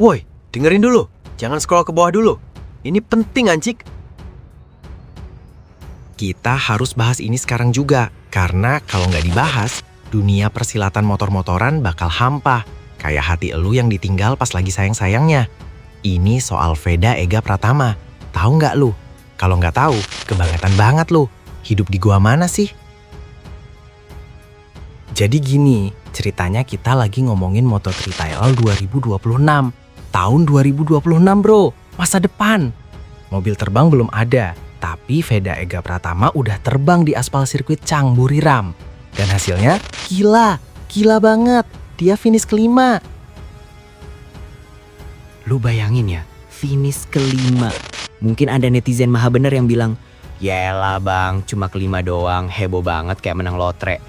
Woi, dengerin dulu. Jangan scroll ke bawah dulu. Ini penting, Ancik. Kita harus bahas ini sekarang juga, karena kalau nggak dibahas, dunia persilatan motor-motoran bakal hampa. Kayak hati elu yang ditinggal pas lagi sayang-sayangnya. Ini soal Veda Ega Pratama. Tahu nggak lu? Kalau nggak tahu, kebangetan banget lu. Hidup di gua mana sih? Jadi gini, ceritanya kita lagi ngomongin Moto3 Thailand 2026. Tahun 2026 bro, masa depan. Mobil terbang belum ada, tapi Veda Ega Pratama udah terbang di aspal sirkuit Changburiram. Dan hasilnya gila banget. Dia finish kelima. Lu bayangin ya, finish kelima. Mungkin ada netizen maha bener yang bilang, "Yelah bang, cuma kelima doang, heboh banget kayak menang lotre."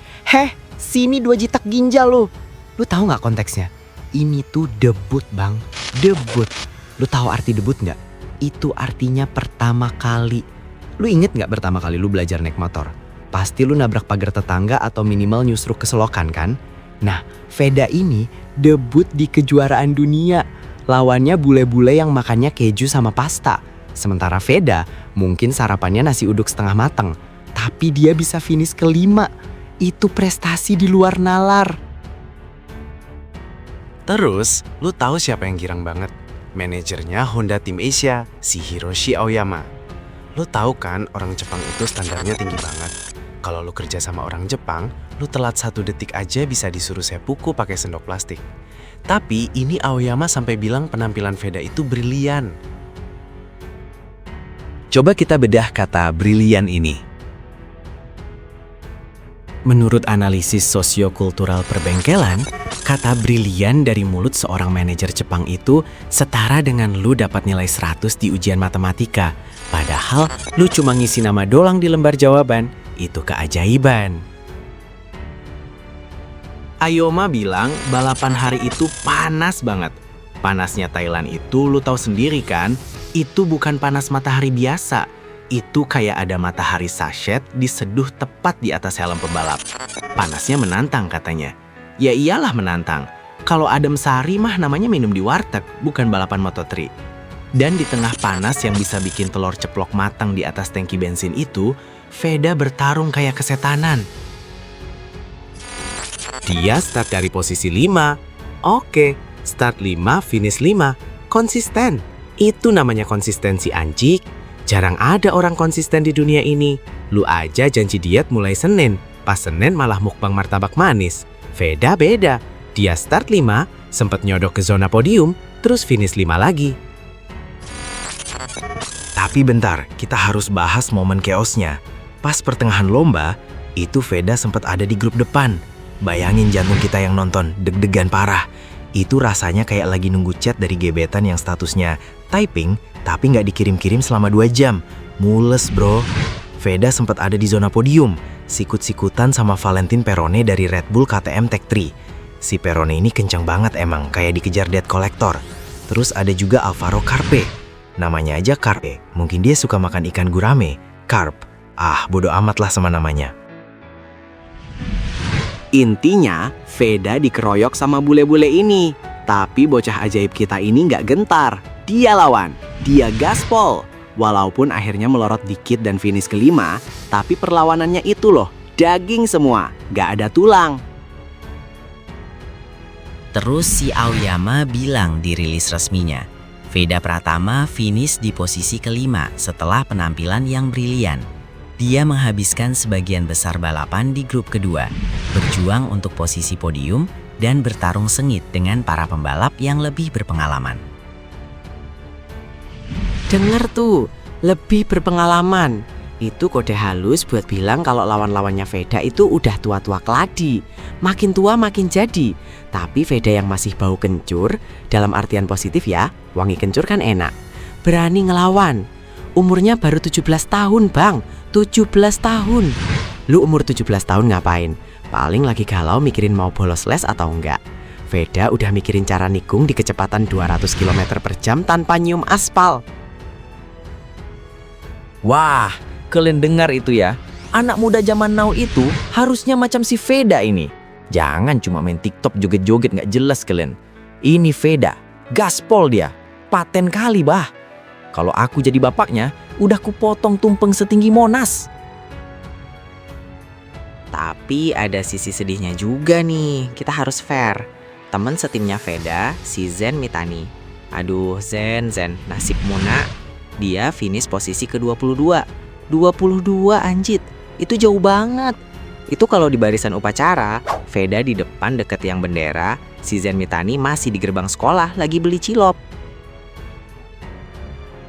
Sini 2 jitak ginjal lu. Lu tahu nggak konteksnya? Ini tuh debut bang, debut. Lu tahu arti debut nggak? Itu artinya pertama kali. Lu inget nggak pertama kali lu belajar naik motor? Pasti lu nabrak pagar tetangga atau minimal nyusruk ke selokan kan? Nah, Veda ini debut di kejuaraan dunia. Lawannya bule-bule yang makannya keju sama pasta. Sementara Veda mungkin sarapannya nasi uduk setengah mateng. Tapi dia bisa finish kelima. Itu prestasi di luar nalar. Terus, lu tahu siapa yang girang banget? Manajernya Honda Tim Asia, si Hiroshi Aoyama. Lu tahu kan orang Jepang itu standarnya tinggi banget. Kalau lu kerja sama orang Jepang, lu telat 1 detik aja bisa disuruh seppuku pakai sendok plastik. Tapi ini Aoyama sampai bilang penampilan Veda itu brilian. Coba kita bedah kata brilian ini. Menurut analisis sosiokultural perbengkelan, kata brilian dari mulut seorang manajer Jepang itu setara dengan lu dapat nilai 100 di ujian matematika. Padahal lu cuma ngisi nama doang di lembar jawaban. Itu keajaiban. Aoyama bilang balapan hari itu panas banget. Panasnya Thailand itu lu tahu sendiri kan? Itu bukan panas matahari biasa. Itu kayak ada matahari sachet diseduh tepat di atas helm pembalap. Panasnya menantang katanya. Ya iyalah menantang. Kalau adem sari mah namanya minum di warteg, bukan balapan Moto3. Dan di tengah panas yang bisa bikin telur ceplok matang di atas tangki bensin itu, Veda bertarung kayak kesetanan. Dia start dari posisi 5. Oke, start 5, finish 5. Konsisten. Itu namanya konsistensi Ancik. Jarang ada orang konsisten di dunia ini. Lu aja janji diet mulai Senin. Pas Senin malah mukbang martabak manis. Veda beda. Dia start 5, sempat nyodok ke zona podium, terus finish 5 lagi. Tapi bentar, kita harus bahas momen chaosnya. Pas pertengahan lomba, itu Veda sempat ada di grup depan. Bayangin jantung kita yang nonton, deg-degan parah. Itu rasanya kayak lagi nunggu chat dari gebetan yang statusnya typing, tapi nggak dikirim-kirim selama 2 jam. Mules bro. Veda sempat ada di zona podium, sikut-sikutan sama Valentin Perone dari Red Bull KTM Tech 3. Si Perone ini kencang banget emang, kayak dikejar debt collector. Terus ada juga Alvaro Carpe. Namanya aja Carpe, mungkin dia suka makan ikan gurame. Carp. Bodo amat lah sama namanya. Intinya, Veda dikeroyok sama bule-bule ini. Tapi bocah ajaib kita ini nggak gentar. Dia lawan, dia gaspol. Walaupun akhirnya melorot dikit dan finish kelima, tapi perlawanannya itu loh, daging semua, nggak ada tulang. Terus si Aoyama bilang di rilis resminya, Veda Pratama finish di posisi kelima setelah penampilan yang brilian. Dia menghabiskan sebagian besar balapan di grup kedua, berjuang untuk posisi podium dan bertarung sengit dengan para pembalap yang lebih berpengalaman. Dengar tuh, lebih berpengalaman. Itu kode halus buat bilang kalau lawan-lawannya Veda itu udah tua-tua keladi. Makin tua makin jadi. Tapi Veda yang masih bau kencur, dalam artian positif ya, wangi kencur kan enak. Berani ngelawan. Umurnya baru 17 tahun bang, 17 tahun. Lu umur 17 tahun ngapain? Paling lagi galau mikirin mau bolos les atau enggak. Veda udah mikirin cara nikung di kecepatan 200 km per jam tanpa nyium aspal. Wah, kalian dengar itu ya? Anak muda zaman now itu harusnya macam si Veda ini. Jangan cuma main TikTok joget-joget gak jelas kalian. Ini Veda, Gaspol dia. Paten kali, bah. Kalau aku jadi bapaknya, udah kupotong tumpeng setinggi Monas. Tapi ada sisi sedihnya juga nih, kita harus fair. Temen setimnya Veda, si Zen Mitani. Aduh, Zen, nasibmu nak. Dia finish posisi ke-22. 22 anjit, itu jauh banget. Itu kalau di barisan upacara, Veda di depan deket yang bendera, si Zen Mitani masih di gerbang sekolah lagi beli cilok.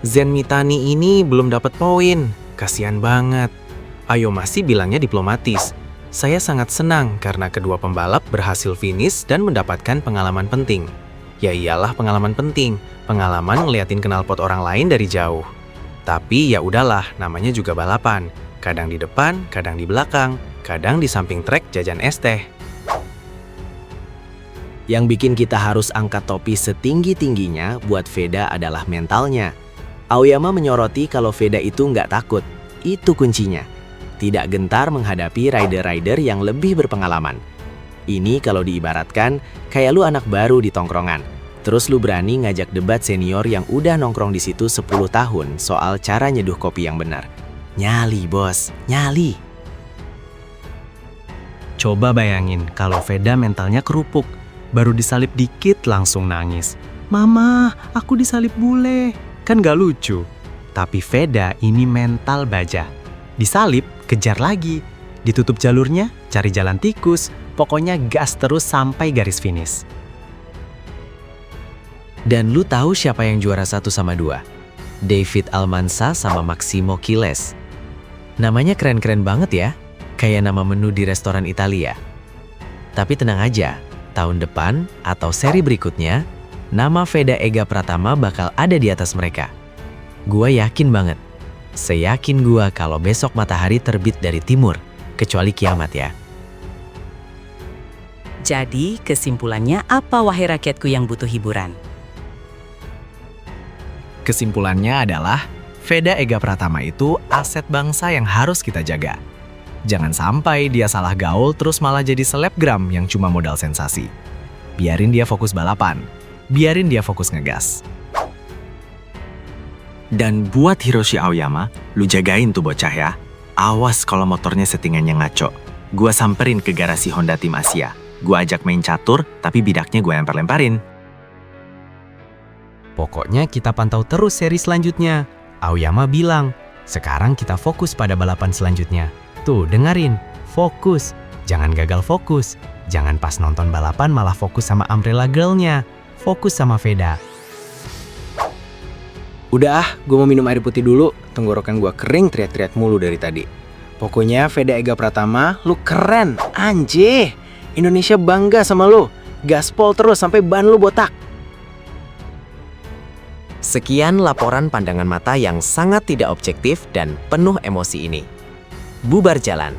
Zen Mitani ini belum dapat poin. Kasian banget. Ayo masih bilangnya diplomatis. Saya sangat senang karena kedua pembalap berhasil finish dan mendapatkan pengalaman penting. Ya iyalah pengalaman penting. Pengalaman ngeliatin knalpot orang lain dari jauh. Tapi ya udahlah, namanya juga balapan. Kadang di depan, kadang di belakang, kadang di samping trek jajan es teh. Yang bikin kita harus angkat topi setinggi-tingginya buat Veda adalah mentalnya. Aoyama menyoroti kalau Veda itu nggak takut. Itu kuncinya. Tidak gentar menghadapi rider-rider yang lebih berpengalaman. Ini kalau diibaratkan, kayak lu anak baru di tongkrongan. Terus lu berani ngajak debat senior yang udah nongkrong di situ 10 tahun soal cara nyeduh kopi yang benar. Nyali bos, nyali. Coba bayangin kalau Veda mentalnya kerupuk. Baru disalip dikit langsung nangis. Mama, aku disalip bule. Kan gak lucu. Tapi Veda ini mental baja. Disalip, kejar lagi. Ditutup jalurnya, cari jalan tikus. Pokoknya gas terus sampai garis finish. Dan lu tahu siapa yang juara 1 sama 2? David Almanza sama Maximo Kiles. Namanya keren-keren banget ya. Kayak nama menu di restoran Italia. Tapi tenang aja, tahun depan atau seri berikutnya, nama Veda Ega Pratama bakal ada di atas mereka. Gua yakin banget. Seyakin gua kalau besok matahari terbit dari timur, kecuali kiamat ya. Jadi, kesimpulannya apa wahai rakyatku yang butuh hiburan? Kesimpulannya adalah, Veda Ega Pratama itu aset bangsa yang harus kita jaga. Jangan sampai dia salah gaul terus malah jadi selebgram yang cuma modal sensasi. Biarin dia fokus balapan. Biarin dia fokus ngegas. Dan buat Hiroshi Aoyama, lu jagain tuh bocah ya. Awas kalau motornya settingannya ngaco. Gua samperin ke garasi Honda Tim Asia. Gua ajak main catur, tapi bidaknya gue lempar-lemparin. Pokoknya kita pantau terus seri selanjutnya. Aoyama bilang, sekarang kita fokus pada balapan selanjutnya. Tuh, dengerin. Fokus. Jangan gagal fokus. Jangan pas nonton balapan malah fokus sama Umbrella Girl-nya. Fokus sama Veda. Udah gue mau minum air putih dulu. Tenggorokan gue kering teriak-teriak mulu dari tadi. Pokoknya Veda Ega Pratama, lu keren. Anjir. Indonesia bangga sama lu. Gaspol terus sampai ban lu botak. Sekian laporan pandangan mata yang sangat tidak objektif dan penuh emosi ini. Bubar jalan.